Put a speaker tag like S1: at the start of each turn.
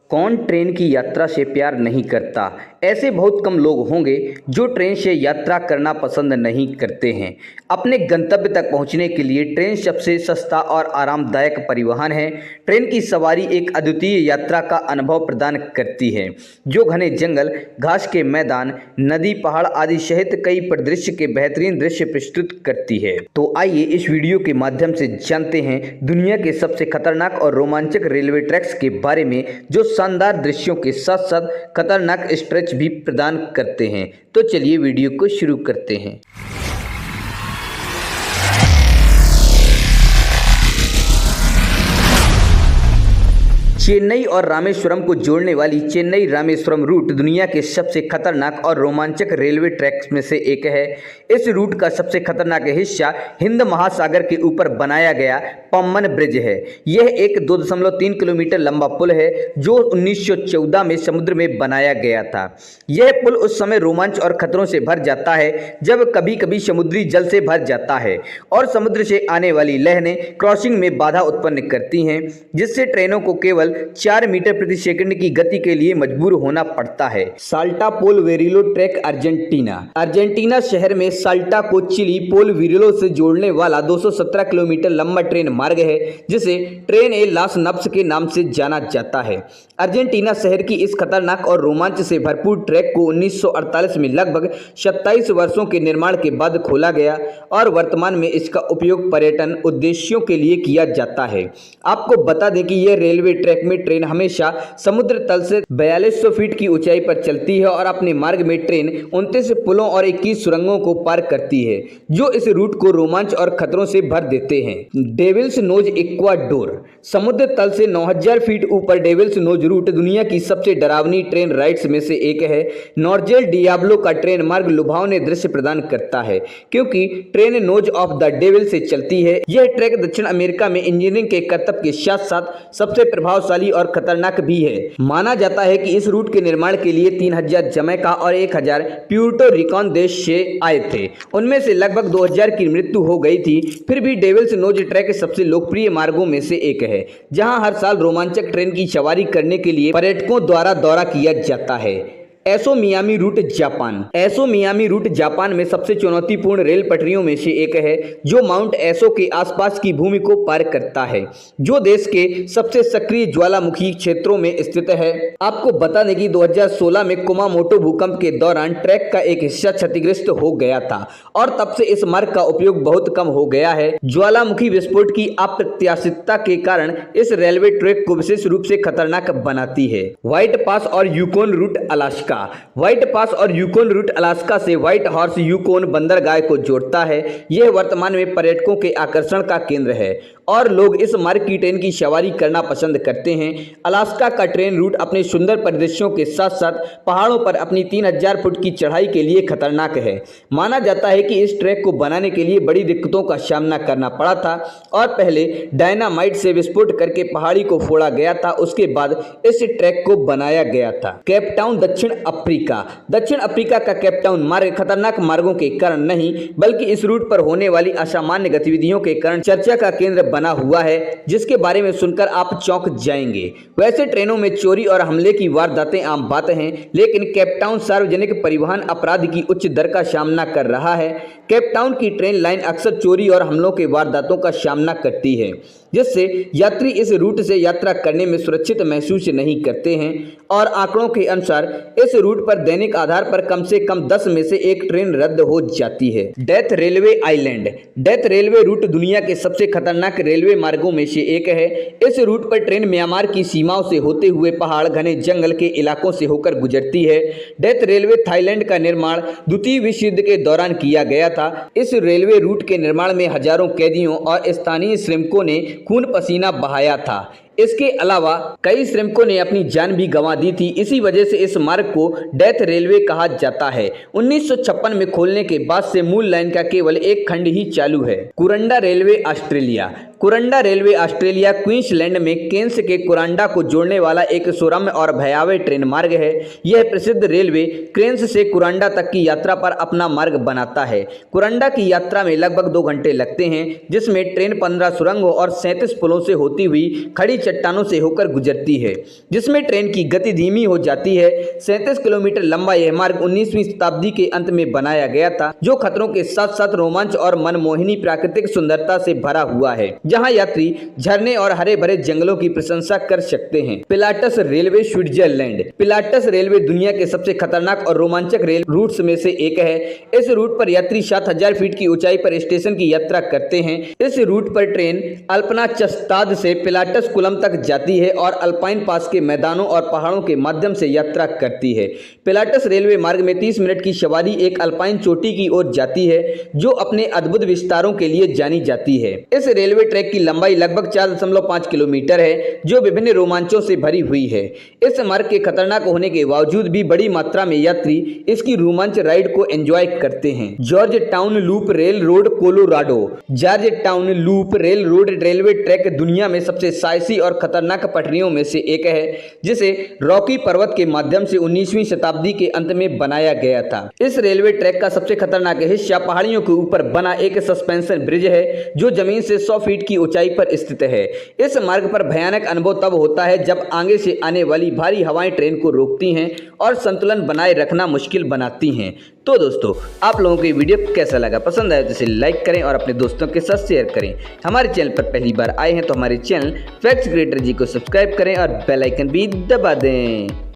S1: कौन ट्रेन की यात्रा से प्यार नहीं करता। ऐसे बहुत कम लोग होंगे जो ट्रेन से यात्रा करना पसंद नहीं करते हैं। अपने गंतव्य तक पहुंचने के लिए ट्रेन सबसे सस्ता और आरामदायक परिवहन है। ट्रेन की सवारी एक अद्वितीय यात्रा का अनुभव प्रदान करती है जो घने जंगल, घास के मैदान, नदी, पहाड़ आदि सहित कई परिदृश्य के बेहतरीन दृश्य प्रस्तुत करती है। तो आइए इस वीडियो के माध्यम से जानते हैं दुनिया के सबसे खतरनाक और रोमांचक रेलवे ट्रैक्स के बारे में, जो शानदार दृश्यों के साथ साथ खतरनाक स्ट्रेच भी प्रदान करते हैं। तो चलिए वीडियो को शुरू करते हैं। चेन्नई और रामेश्वरम को जोड़ने वाली चेन्नई रामेश्वरम रूट दुनिया के सबसे खतरनाक और रोमांचक रेलवे ट्रैक्स में से एक है। इस रूट का सबसे खतरनाक हिस्सा हिंद महासागर के ऊपर बनाया गया पम्बन ब्रिज है। यह एक 2.3 किलोमीटर लंबा पुल है जो 1914 में समुद्र में बनाया गया था। यह पुल उस समय रोमांच और खतरों से भर जाता है जब कभी कभी समुद्री जल से भर जाता है और समुद्र से आने वाली लहरें क्रॉसिंग में बाधा उत्पन्न करती हैं, जिससे ट्रेनों को केवल 4 मीटर प्रति सेकंड की गति के लिए मजबूर होना पड़ता है। साल्टा पोल वेरिलो ट्रैक अर्जेंटीना शहर में साल्टा को चिली पोल वेरिलो से जोड़ने वाला 217 किलोमीटर लंबा ट्रेन मार्ग है, जिसे ट्रेन ए लास नव्स के नाम से जाना जाता है। अर्जेंटीना शहर की इस खतरनाक और रोमांच से भरपूर ट्रैक को 1948 में लगभग 27 वर्षों के निर्माण के बाद खोला गया और वर्तमान में इसका उपयोग पर्यटन उद्देश्यों के लिए किया जाता है। आपको बता दें कि यह रेलवे ट्रैक में ट्रेन हमेशा समुद्र तल से 4200 फीट की ऊंचाई पर चलती है और अपने मार्ग में ट्रेन 29 पुलों और 21 सुरंगों को पार करती है, जो इस रूट को रोमांच और खतरों से भर देते हैं। डेविल्स नोज इक्वाडोर समुद्र तल से 9000 फीट ऊपर डेविल्स नोज रूट दुनिया की सबसे डरावनी ट्रेन राइड्स में से एक है। नॉर्जेल डियाब्लो का ट्रेन मार्ग लुभावने दृश्य प्रदान करता है क्योंकि train nose of the devil से चलती है। यह ट्रैक दक्षिण अमेरिका में इंजीनियरिंग के करतब के साथ साथ सबसे प्रभावशाली और खतरनाक भी है। माना जाता है कि इस रूट के निर्माण के लिए 3000 जमैका और 1000 प्यूर्टो रिकॉन देश से आए थे। उनमें से लगभग 2000 की मृत्यु हो गई थी। फिर भी डेविल्स नोज ट्रैक सबसे लोकप्रिय मार्गों में से एक है, जहां हर साल रोमांचक ट्रेन की सवारी करने के लिए पर्यटकों द्वारा दौरा किया जाता है। एसो मियामी रूट जापान में सबसे चुनौतीपूर्ण रेल पटरियों में से एक है, जो माउंट एसो के आसपास की भूमि को पार करता है, जो देश के सबसे सक्रिय ज्वालामुखी क्षेत्रों में स्थित है। आपको बता दें कि 2016 में कुमामोटो भूकंप के दौरान ट्रैक का एक हिस्सा क्षतिग्रस्त हो गया था और तब से इस मार्ग का उपयोग बहुत कम हो गया है। ज्वालामुखी विस्फोट की अप्रत्याशितता के कारण इस रेलवे ट्रैक को विशेष रूप से खतरनाक बनाती है। व्हाइट पास और यूकोन रूट अलास्का अलास्का से व्हाइट हॉर्स यूकोन बंदरगाह को जोड़ता है। यह वर्तमान में पर्यटकों के आकर्षण का केंद्र है और लोग इस मार्ग की ट्रेन की सवारी करना पसंद करते हैं। अलास्का का ट्रेन रूट अपने सुंदर परिदृश्यों के साथ साथ पहाड़ों पर अपनी 3000 फुट की चढ़ाई के लिए खतरनाक है। माना जाता है कि इस ट्रैक को बनाने के लिए बड़ी दिक्कतों का सामना करना पड़ा था और पहले डायनामाइट से विस्फोट करके पहाड़ी को फोड़ा गया था, उसके बाद इस ट्रैक को बनाया गया था। केपटाउन दक्षिण अफ्रीका का केपटाउन मार्ग खतरनाक मार्गों के कारण नहीं, बल्कि इस रूट पर होने वाली असामान्य गतिविधियों के कारण चर्चा का केंद्र बना हुआ है, जिसके बारे में सुनकर आप चौंक जाएंगे। वैसे ट्रेनों में चोरी और हमले की वारदातें आम बात हैं, लेकिन केपटाउन सार्वजनिक परिवहन अपराध की उच्च दर का सामना कर रहा है। केपटाउन की ट्रेन लाइन अक्सर चोरी और हमलों के वारदातों का सामना करती है, जिससे यात्री इस रूट से यात्रा करने में सुरक्षित महसूस नहीं करते हैं और आंकड़ों के अनुसार इस रूट पर दैनिक आधार पर कम से कम 10 में से एक ट्रेन रद्द हो जाती है। डेथ रेलवे रूट दुनिया के सबसे खतरनाक रेलवे मार्गों में से एक है। इस रूट पर ट्रेन म्यांमार की सीमाओं से होते हुए पहाड़, घने जंगल के इलाकों से होकर गुजरती है। डेथ रेलवे थाईलैंड का निर्माण द्वितीय विश्व युद्ध के दौरान किया गया था। इस रेलवे रूट के निर्माण में हजारों कैदियों और स्थानीय श्रमिकों ने खून पसीना बहाया था। इसके अलावा कई श्रमिकों ने अपनी जान भी गंवा दी थी। इसी वजह से इस मार्ग को डेथ रेलवे कहा जाता है। 1956 में खोलने के बाद से मूल लाइन का केवल एक खंड ही चालू है। कुरंडा कुरंडा रेलवे ऑस्ट्रेलिया क्वींसलैंड में केन्स के कुरांडा को जोड़ने वाला एक सुरम्य और भयावह ट्रेन मार्ग है। यह प्रसिद्ध रेलवे केन्स से कुरांडा तक की यात्रा पर अपना मार्ग बनाता है। कुरांडा की यात्रा में लगभग 2 घंटे लगते हैं, जिसमें ट्रेन 15 सुरंगों और 37 पुलों से होती हुई खड़ी चट्टानों से होकर गुजरती है, जिसमें ट्रेन की गति धीमी हो जाती है। 37 किलोमीटर लंबा यह मार्ग 19वीं शताब्दी के अंत में बनाया गया था, जो खतरों के साथ साथ रोमांच और मनमोहिनी प्राकृतिक सुंदरता से भरा हुआ है, जहां यात्री झरने और हरे भरे जंगलों की प्रशंसा कर सकते हैं। Pilatus railway Switzerland. Pilatus railway दुनिया के सबसे खतरनाक और रोमांचक रेल रूट्स में से एक है। इस रूट पर यात्री 7000 फीट की ऊंचाई पर स्टेशन की यात्रा करते हैं। इस रूट पर ट्रेन अल्पनाचस्ताद से पिलाटस कुलम तक जाती है और अल्पाइन पास के मैदानों और पहाड़ों के माध्यम से यात्रा करती है। पिलाटस रेलवे मार्ग में 30 मिनट की सवारी एक अल्पाइन चोटी की ओर जाती है, जो अपने अद्भुत विस्तारों के लिए जानी जाती है। इस रेलवे ट्रैक की लंबाई लगभग 4.5 किलोमीटर है, जो विभिन्न रोमांचों से भरी हुई है। इस मार्ग के खतरनाक होने के बावजूद भी बड़ी मात्रा में यात्री इसकी रोमांच राइड को एंजॉय करते हैं। George town loop rail road Colorado. George town loop rail road railway track दुनिया में सबसे साहसी और खतरनाक पटरियों में से एक है, जिसे रॉकी पर्वत के माध्यम से 19वीं शताब्दी के अंत में बनाया गया था। इस रेलवे ट्रैक का सबसे खतरनाक हिस्सा पहाड़ियों के ऊपर बना एक सस्पेंशन ब्रिज है, जो जमीन से 100 फीट की ऊंचाई पर स्थित है। इस मार्ग पर भयानक अनुभव तब होता है जब आगे से आने वाली भारी हवाएं ट्रेन को रोकती हैं और संतुलन बनाए रखना मुश्किल बनाती हैं। तो दोस्तों, आप लोगों को ये वीडियो कैसा लगा? पसंद आया तो इसे लाइक करें और अपने दोस्तों के साथ शेयर करें। हमारे चैनल पर पहली बार आए हैं तो हमारे चैनल फैक्ट्स क्रिएटर जी को सब्सक्राइब करें और बेल आइकन भी दबा दें।